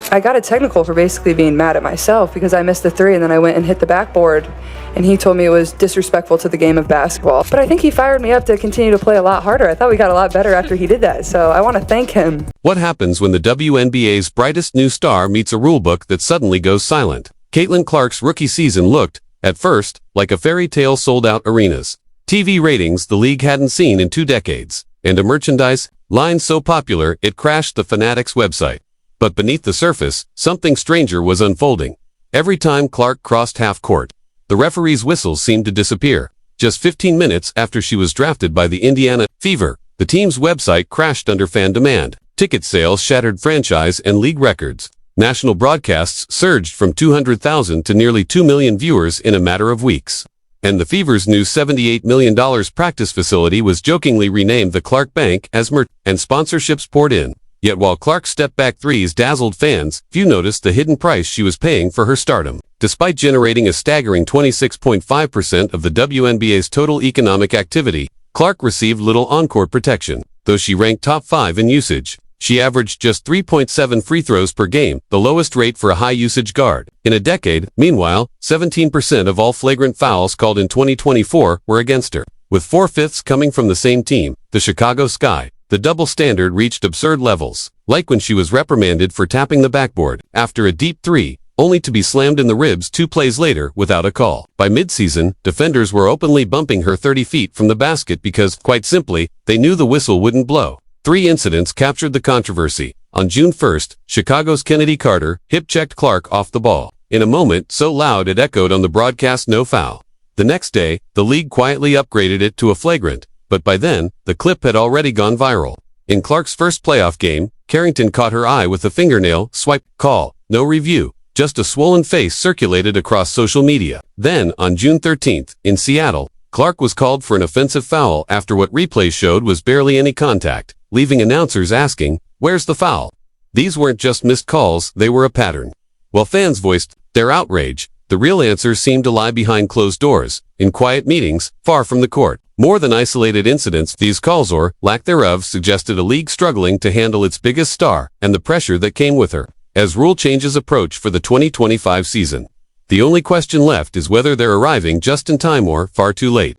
I got a technical for basically being mad at myself because I missed the three and then I went and hit the backboard, and he told me it was disrespectful to the game of basketball. But I think he fired me up to continue to play a lot harder. I thought we got a lot better after he did that, so I want to thank him. What happens when the WNBA's brightest new star meets a rulebook that suddenly goes silent? Caitlin Clark's rookie season looked, at first, like a fairy tale sold-out arenas. TV ratings the league hadn't seen in 2 decades, and a merchandise line so popular it crashed the Fanatics website. But beneath the surface, something stranger was unfolding. Every time Clark crossed half court, the referee's whistles seemed to disappear. Just 15 minutes after she was drafted by the Indiana Fever, the team's website crashed under fan demand. Ticket sales shattered franchise and league records. National broadcasts surged from 200,000 to nearly 2 million viewers in a matter of weeks. And the Fever's new $78 million practice facility was jokingly renamed the Clark Bank as merch, and sponsorships poured in. Yet while Clark's step-back threes dazzled fans, few noticed the hidden price she was paying for her stardom. Despite generating a staggering 26.5% of the WNBA's total economic activity, Clark received little on-court protection. Though she ranked top 5 in usage, she averaged just 3.7 free throws per game, the lowest rate for a high-usage guard. In a decade, meanwhile, 17% of all flagrant fouls called in 2024 were against her. With 4/5 coming from the same team, the Chicago Sky, the double standard reached absurd levels, like when she was reprimanded for tapping the backboard after a deep three, only to be slammed in the ribs 2 plays later without a call. By midseason, defenders were openly bumping her 30 feet from the basket because, quite simply, they knew the whistle wouldn't blow. 3 incidents captured the controversy. On June 1st, Chicago's Kennedy Carter hip-checked Clark off the ball. In a moment so loud it echoed on the broadcast no foul. The next day, the league quietly upgraded it to a flagrant, but by then, the clip had already gone viral. In Clark's first playoff game, Carrington caught her eye with a fingernail swipe. Call, no review, just a swollen face circulated across social media. Then, on June 13th, in Seattle, Clark was called for an offensive foul after what replays showed was barely any contact, leaving announcers asking, "Where's the foul?" These weren't just missed calls, they were a pattern. While fans voiced their outrage, the real answer seemed to lie behind closed doors, in quiet meetings, far from the court. More than isolated incidents, these calls or lack thereof suggested a league struggling to handle its biggest star and the pressure that came with her. As rule changes approach for the 2025 season, the only question left is whether they're arriving just in time or far too late.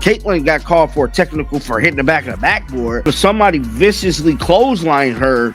Caitlin got called for a technical for hitting the back of the backboard, but somebody viciously clotheslined her.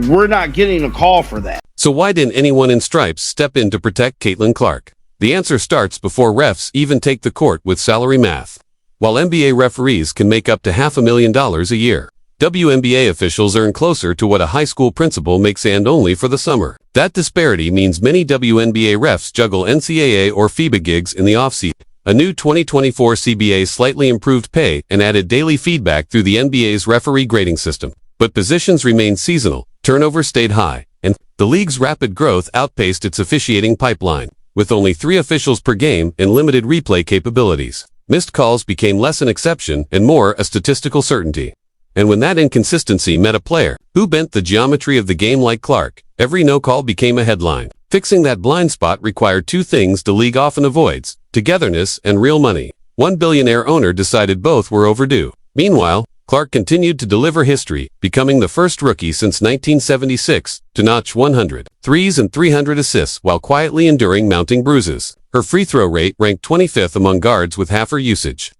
We're not getting a call for that. So why didn't anyone in stripes step in to protect Caitlin Clark? The answer starts before refs even take the court with salary math. While NBA referees can make up to $500,000 a year, WNBA officials earn closer to what a high school principal makes and only for the summer. That disparity means many WNBA refs juggle NCAA or FIBA gigs in the offseason. A new 2024 CBA slightly improved pay and added daily feedback through the NBA's referee grading system. But positions remained seasonal, turnover stayed high, and the league's rapid growth outpaced its officiating pipeline. With only 3 officials per game and limited replay capabilities, missed calls became less an exception and more a statistical certainty. And when that inconsistency met a player who bent the geometry of the game like Clark, every no call became a headline. Fixing that blind spot required 2 things the league often avoids: togetherness and real money. One billionaire owner decided both were overdue. Meanwhile, Clark continued to deliver history, becoming the first rookie since 1976 to notch 100 threes and 300 assists while quietly enduring mounting bruises. Her free throw rate ranked 25th among guards with half her usage.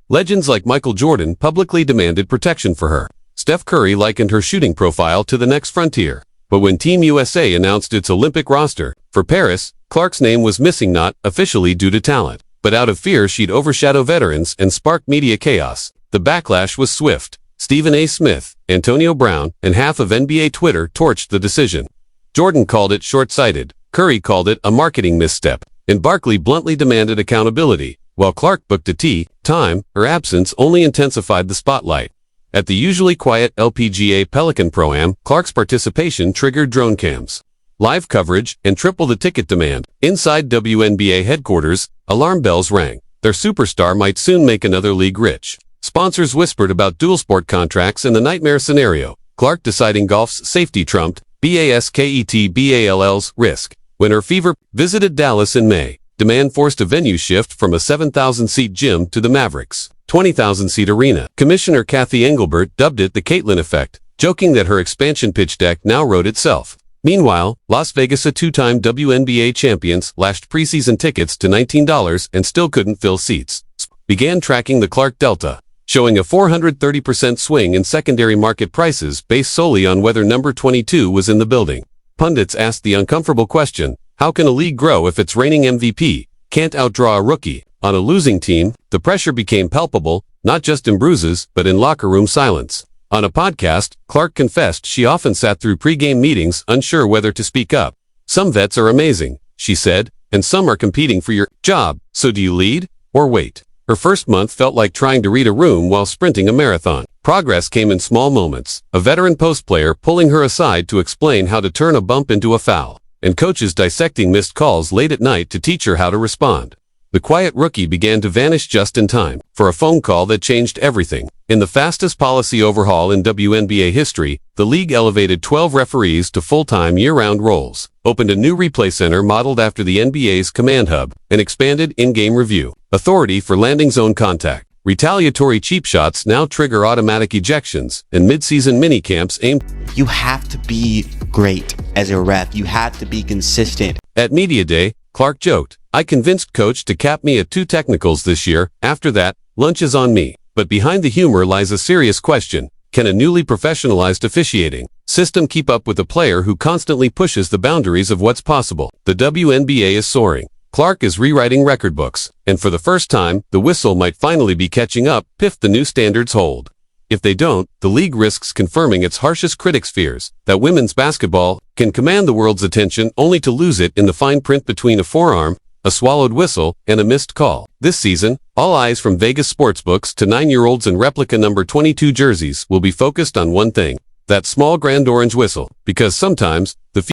Legends like Michael Jordan publicly demanded protection for her. Steph Curry likened her shooting profile to the next frontier. But when Team USA announced its Olympic roster for Paris, Clark's name was missing, not officially due to talent, but out of fear she'd overshadow veterans and spark media chaos. The backlash was swift. Stephen A. Smith, Antonio Brown, and half of NBA Twitter torched the decision. Jordan called it short-sighted, Curry called it a marketing misstep, and Barkley bluntly demanded accountability. While Clark booked a time, her absence only intensified the spotlight. At the usually quiet LPGA Pelican Pro-Am, Clark's participation triggered drone cams, live coverage, and triple the ticket demand. Inside WNBA headquarters, alarm bells rang. Their superstar might soon make another league rich. Sponsors whispered about dual sport contracts and the nightmare scenario. Clark deciding golf's safety trumped basketball's risk. When her Fever visited Dallas in May, demand forced a venue shift from a 7,000-seat gym to the Mavericks' 20,000-seat arena. Commissioner Kathy Engelbert dubbed it the Caitlin effect, joking that her expansion pitch deck now wrote itself. Meanwhile, Las Vegas, a two-time WNBA champions, lashed preseason tickets to $19 and still couldn't fill seats. Began tracking the Clark Delta, showing a 430% swing in secondary market prices based solely on whether number 22 was in the building. Pundits asked the uncomfortable question, how can a league grow if its reigning MVP can't outdraw a rookie? On a losing team, the pressure became palpable, not just in bruises, but in locker room silence. On a podcast, Clark confessed she often sat through pre-game meetings unsure whether to speak up. Some vets are amazing, she said, and some are competing for your job, so do you lead or wait? Her first month felt like trying to read a room while sprinting a marathon. Progress came in small moments, a veteran post player pulling her aside to explain how to turn a bump into a foul, and coaches dissecting missed calls late at night to teach her how to respond. The quiet rookie began to vanish just in time for a phone call that changed everything. In the fastest policy overhaul in WNBA history, the league elevated 12 referees to full-time year-round roles, opened a new replay center modeled after the NBA's Command Hub, and expanded in-game review authority for landing zone contact. Retaliatory cheap shots now trigger automatic ejections, and mid-season minicamps aim. You have to be great as a ref. You have to be consistent. At Media Day, Clark joked, I convinced coach to cap me at 2 technicals this year. After that, lunch is on me. But behind the humor lies a serious question. Can a newly professionalized officiating system keep up with a player who constantly pushes the boundaries of what's possible? The WNBA is soaring. Clark is rewriting record books, and for the first time, the whistle might finally be catching up if the new standards hold. If they don't, the league risks confirming its harshest critics' fears, that women's basketball can command the world's attention only to lose it in the fine print between a forearm, a swallowed whistle, and a missed call. This season, all eyes from Vegas sportsbooks to 9-year-olds in replica number 22 jerseys will be focused on one thing, that small grand orange whistle, because sometimes, the